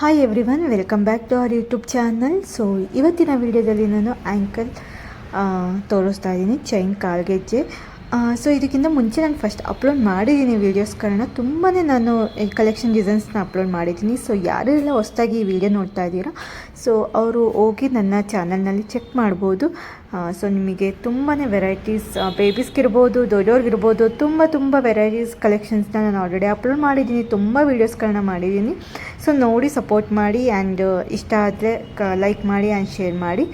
Hi everyone, welcome back to our YouTube channel. So ಇವತ್ತಿನ ವಿಡಿಯೋದಲ್ಲಿ ನಾನು ಆ್ಯಂಕಲ್ ತೋರಿಸ್ತಾ ಇದ್ದೀನಿ, ಚೈನ್ ಕಾಲ್ಗೆಜ್ಜೆ. ಸೊ ಇದಕ್ಕಿಂತ ಮುಂಚೆ ನಾನು ಫಸ್ಟ್ ಅಪ್ಲೋಡ್ ಮಾಡಿದ್ದೀನಿ ವೀಡಿಯೋಸ್ಗಳನ್ನ, ತುಂಬಾ ನಾನು ಕಲೆಕ್ಷನ್ ಡಿಸೈನ್ಸ್ನ ಅಪ್ಲೋಡ್ ಮಾಡಿದ್ದೀನಿ. ಸೊ ಯಾರೆಲ್ಲ ಹೊಸದಾಗಿ ಈ ವಿಡಿಯೋ ನೋಡ್ತಾ ಇದ್ದೀರಾ, ಸೊ ಅವರು ಹೋಗಿ ನನ್ನ ಚಾನಲ್ನಲ್ಲಿ ಚೆಕ್ ಮಾಡ್ಬೋದು. ಸೊ ನಿಮಗೆ ತುಂಬಾ ವೆರೈಟೀಸ್, ಬೇಬೀಸ್ಗಿರ್ಬೋದು, ದೊಡ್ಡವ್ರಿಗಿರ್ಬೋದು, ತುಂಬ ವೆರೈಟೀಸ್ ಕಲೆಕ್ಷನ್ಸ್ನ ನಾನು ಆಲ್ರೆಡಿ ಅಪ್ಲೋಡ್ ಮಾಡಿದ್ದೀನಿ, ತುಂಬ ವೀಡಿಯೋಸ್ಗಳನ್ನ ಮಾಡಿದ್ದೀನಿ. ಸೊ ನೋಡಿ ಸಪೋರ್ಟ್ ಮಾಡಿ, ಆ್ಯಂಡ್ ಇಷ್ಟ ಆದರೆ ಲೈಕ್ ಮಾಡಿ ಆ್ಯಂಡ್ ಶೇರ್ ಮಾಡಿ.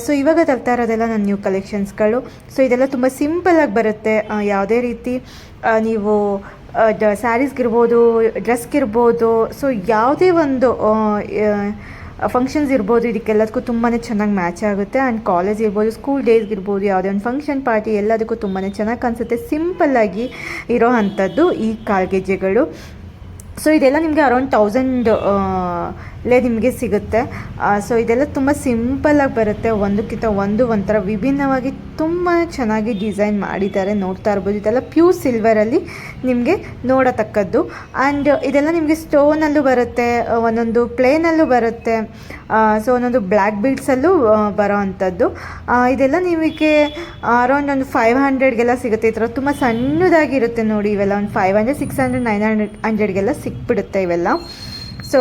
ಸೊ ಇವಾಗ ತರ್ತಾ ಇರೋದೆಲ್ಲ ನನ್ನ ನ್ಯೂ ಕಲೆಕ್ಷನ್ಸ್ಗಳು. ಸೊ ಇದೆಲ್ಲ ತುಂಬ ಸಿಂಪಲ್ಲಾಗಿ ಬರುತ್ತೆ. ಯಾವುದೇ ರೀತಿ ನೀವು ಸ್ಯಾರೀಸ್ಗಿರ್ಬೋದು, ಡ್ರೆಸ್ಗಿರ್ಬೋದು, ಸೊ ಯಾವುದೇ ಒಂದು ಫಂಕ್ಷನ್ಸ್ ಇರ್ಬೋದು, ಇದಕ್ಕೆಲ್ಲದಕ್ಕೂ ತುಂಬಾ ಚೆನ್ನಾಗಿ ಮ್ಯಾಚ್ ಆಗುತ್ತೆ. ಆ್ಯಂಡ್ ಕಾಲೇಜ್ ಇರ್ಬೋದು, ಸ್ಕೂಲ್ ಡೇಸ್ಗಿರ್ಬೋದು, ಯಾವುದೇ ಒಂದು ಫಂಕ್ಷನ್ ಪಾರ್ಟಿ ಎಲ್ಲದಕ್ಕೂ ತುಂಬಾ ಚೆನ್ನಾಗಿ ಕಾಣಿಸುತ್ತೆ. ಸಿಂಪಲ್ಲಾಗಿ ಇರೋ ಅಂಥದ್ದು ಈ ಕಾಲ್ಗೆಜ್ಜೆಗಳು. ಸೊ ಇದೆಲ್ಲ ನಿಮಗೆ ಅರೌಂಡ್ 1000 ನಿಮಗೆ ಸಿಗುತ್ತೆ. ಸೊ ಇದೆಲ್ಲ ತುಂಬ ಸಿಂಪಲ್ಲಾಗಿ ಬರುತ್ತೆ, ಒಂದಕ್ಕಿಂತ ಒಂಥರ ವಿಭಿನ್ನವಾಗಿ ತುಂಬ ಚೆನ್ನಾಗಿ ಡಿಸೈನ್ ಮಾಡಿದ್ದಾರೆ, ನೋಡ್ತಾ ಇರ್ಬೋದು. ಇದೆಲ್ಲ ಪ್ಯೂರ್ ಸಿಲ್ವರಲ್ಲಿ ನಿಮಗೆ ನೋಡತಕ್ಕದ್ದು. ಆ್ಯಂಡ್ ಇದೆಲ್ಲ ನಿಮಗೆ ಸ್ಟೋನಲ್ಲೂ ಬರುತ್ತೆ, ಒಂದೊಂದು ಪ್ಲೇನಲ್ಲೂ ಬರುತ್ತೆ, ಸೊ ಒಂದೊಂದು ಬ್ಲ್ಯಾಕ್ ಬೀಡ್ಸಲ್ಲೂ ಬರೋ ಅಂಥದ್ದು. ಇದೆಲ್ಲ ನಿಮಗೆ ಅರೌಂಡ್ ಒಂದು 500ಗೆಲ್ಲ ಸಿಗುತ್ತೆ. ಈ ಥರ ತುಂಬ ಸಣ್ಣದಾಗಿರುತ್ತೆ ನೋಡಿ. ಇವೆಲ್ಲ ಒಂದು 500, 600, 900ಗೆಲ್ಲ ಸಿಕ್ಬಿಡುತ್ತೆ ಇವೆಲ್ಲ. ಸೊ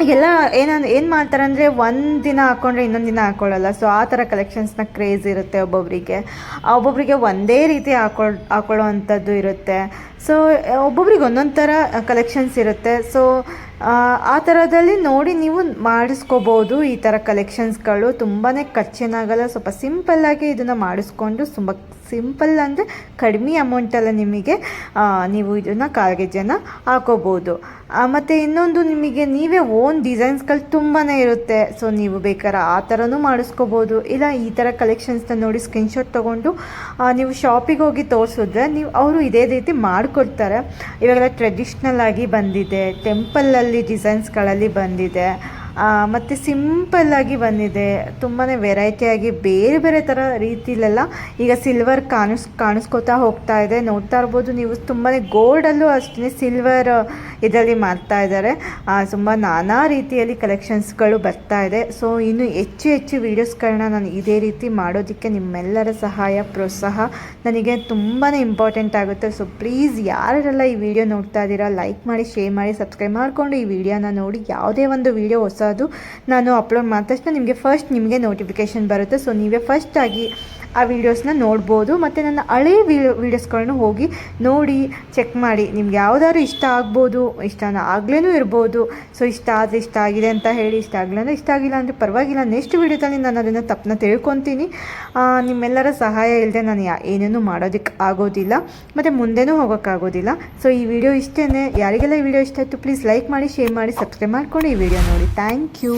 ಈಗೆಲ್ಲ ಏನು ಮಾಡ್ತಾರೆ ಅಂದರೆ, ಒಂದು ದಿನ ಹಾಕ್ಕೊಂಡ್ರೆ ಇನ್ನೊಂದು ದಿನ ಹಾಕ್ಕೊಳ್ಳಲ್ಲ. ಸೊ ಆ ಥರ ಕಲೆಕ್ಷನ್ಸ್ನ ಕ್ರೇಜ್ ಇರುತ್ತೆ ಒಬ್ಬೊಬ್ಬರಿಗೆ ಒಂದೇ ರೀತಿ ಹಾಕೊಳ್ಳೋ ಅಂಥದ್ದು ಇರುತ್ತೆ. ಸೊ ಒಬ್ಬೊಬ್ರಿಗೆ ಒಂದೊಂದು ಥರ ಕಲೆಕ್ಷನ್ಸ್ ಇರುತ್ತೆ. ಸೊ ಆ ಥರದಲ್ಲಿ ನೋಡಿ ನೀವು ಮಾಡಿಸ್ಕೋಬೋದು. ಈ ಥರ ಕಲೆಕ್ಷನ್ಸ್ಗಳು ತುಂಬಾ ಖರ್ಚೇನಾಗಲ್ಲ, ಸ್ವಲ್ಪ ಸಿಂಪಲ್ಲಾಗಿ ಇದನ್ನು ಮಾಡಿಸ್ಕೊಂಡು, ತುಂಬ ಸಿಂಪಲ್ ಅಂದರೆ ಕಡಿಮೆ ಅಮೌಂಟಲ್ಲಿ ನಿಮಗೆ ನೀವು ಇದನ್ನು ಕಾಲ್ಗೆಜ್ಜೆನ ಹಾಕೋಬೋದು. ಮತ್ತು ಇನ್ನೊಂದು, ನಿಮಗೆ ನೀವೇ ಓನ್ ಡಿಸೈನ್ಸ್ಗಳು ತುಂಬಾ ಇರುತ್ತೆ. ಸೊ ನೀವು ಬೇಕಾದ್ರೆ ಆ ಥರನೂ ಮಾಡಿಸ್ಕೋಬೋದು. ಇಲ್ಲ ಈ ಥರ ಕಲೆಕ್ಷನ್ಸ್ನ ನೋಡಿ ಸ್ಕ್ರೀನ್ಶಾಟ್ ತೊಗೊಂಡು ನೀವು ಶಾಪಿಗೆ ಹೋಗಿ ತೋರಿಸಿದ್ರೆ ಅವರು ಇದೇ ರೀತಿ ಮಾಡಿಕೊಡ್ತಾರೆ. ಇವಾಗೆಲ್ಲ ಟ್ರೆಡಿಷ್ನಲ್ ಆಗಿ ಬಂದಿದೆ, ಟೆಂಪಲಲ್ಲಿ ಡಿಸೈನ್ಸ್ಗಳಲ್ಲಿ ಬಂದಿದೆ, ಮತ್ತು ಸಿಂಪಲ್ಲಾಗಿ ಬಂದಿದೆ. ತುಂಬಾ ವೆರೈಟಿಯಾಗಿ ಬೇರೆ ಬೇರೆ ಥರ ರೀತಿಲೆಲ್ಲ ಈಗ ಸಿಲ್ವರ್ ಕಾಣಿಸ್ಕೋತಾ ಹೋಗ್ತಾ ಇದೆ. ನೋಡ್ತಾ ಇರ್ಬೋದು ನೀವು, ತುಂಬಾ ಗೋಲ್ಡಲ್ಲೂ ಅಷ್ಟೇ ಸಿಲ್ವರ್ ಇದರಲ್ಲಿ ಮಾಡ್ತಾ ಇದ್ದಾರೆ. ತುಂಬ ನಾನಾ ರೀತಿಯಲ್ಲಿ ಕಲೆಕ್ಷನ್ಸ್ಗಳು ಬರ್ತಾ ಇದೆ. ಸೊ ಇನ್ನು ಹೆಚ್ಚು ವೀಡಿಯೋಸ್ಗಳನ್ನ ನಾನು ಇದೇ ರೀತಿ ಮಾಡೋದಕ್ಕೆ ನಿಮ್ಮೆಲ್ಲರ ಸಹಾಯ, ಪ್ರೋತ್ಸಾಹ ನನಗೆ ತುಂಬಾ ಇಂಪಾರ್ಟೆಂಟ್ ಆಗುತ್ತೆ. ಸೊ ಪ್ಲೀಸ್ ಯಾರೆಲ್ಲ ಈ ವಿಡಿಯೋ ನೋಡ್ತಾ ಇದ್ದೀರಾ, ಲೈಕ್ ಮಾಡಿ, ಶೇರ್ ಮಾಡಿ, ಸಬ್ಸ್ಕ್ರೈಬ್ ಮಾಡಿಕೊಂಡು ಈ ವಿಡಿಯೋನ ನೋಡಿ. ಯಾವುದೇ ಒಂದು ವಿಡಿಯೋ ಹೊಸದು ನಾನು ಅಪ್ಲೋಡ್ ಮಾಡಿದ ತಕ್ಷಣ ನಿಮಗೆ ನೋಟಿಫಿಕೇಷನ್ ಬರುತ್ತೆ. ಸೊ ನೀವೇ ಫಸ್ಟಾಗಿ ಆ ವೀಡಿಯೋಸ್ನ ನೋಡ್ಬೋದು. ಮತ್ತು ನನ್ನ ಹಳೆಯ ವೀಡಿಯೋಸ್ಗಳನ್ನ ಹೋಗಿ ನೋಡಿ ಚೆಕ್ ಮಾಡಿ. ನಿಮ್ಗೆ ಯಾವುದಾದ್ರು ಇಷ್ಟ ಆಗ್ಬೋದು, ಇಷ್ಟನ ಆಗ್ಲೇನೂ ಇರ್ಬೋದು. ಸೊ ಇಷ್ಟ ಆದರೆ ಇಷ್ಟ ಆಗಿದೆ ಅಂತ ಹೇಳಿ, ಇಷ್ಟ ಆಗಲಿಲ್ಲ ಅಂದರೆ ಇಷ್ಟ ಆಗಿಲ್ಲ ಅಂದರೆ ಪರವಾಗಿಲ್ಲ. ನೆಕ್ಸ್ಟ್ ವೀಡಿಯೋದಲ್ಲಿ ನಾನು ಅದನ್ನು ತಪ್ಪನ್ನ ತಿಳ್ಕೊತೀನಿ. ನಿಮ್ಮೆಲ್ಲರ ಸಹಾಯ ಇಲ್ಲದೆ ನಾನು ಏನೇನೂ ಮಾಡೋದಕ್ಕೆ ಆಗೋದಿಲ್ಲ, ಮತ್ತು ಮುಂದೆನೂ ಹೋಗೋಕ್ಕಾಗೋದಿಲ್ಲ. ಸೊ ಈ ವಿಡಿಯೋ ಇಷ್ಟೇ. ಯಾರಿಗೆಲ್ಲ ಈ ವಿಡಿಯೋ ಇಷ್ಟ ಆಯಿತು ಪ್ಲೀಸ್ ಲೈಕ್ ಮಾಡಿ, ಶೇರ್ ಮಾಡಿ, ಸಬ್ಸ್ಕ್ರೈಬ್ ಮಾಡ್ಕೊಂಡು ಈ ವಿಡಿಯೋ ನೋಡಿ. Thank you.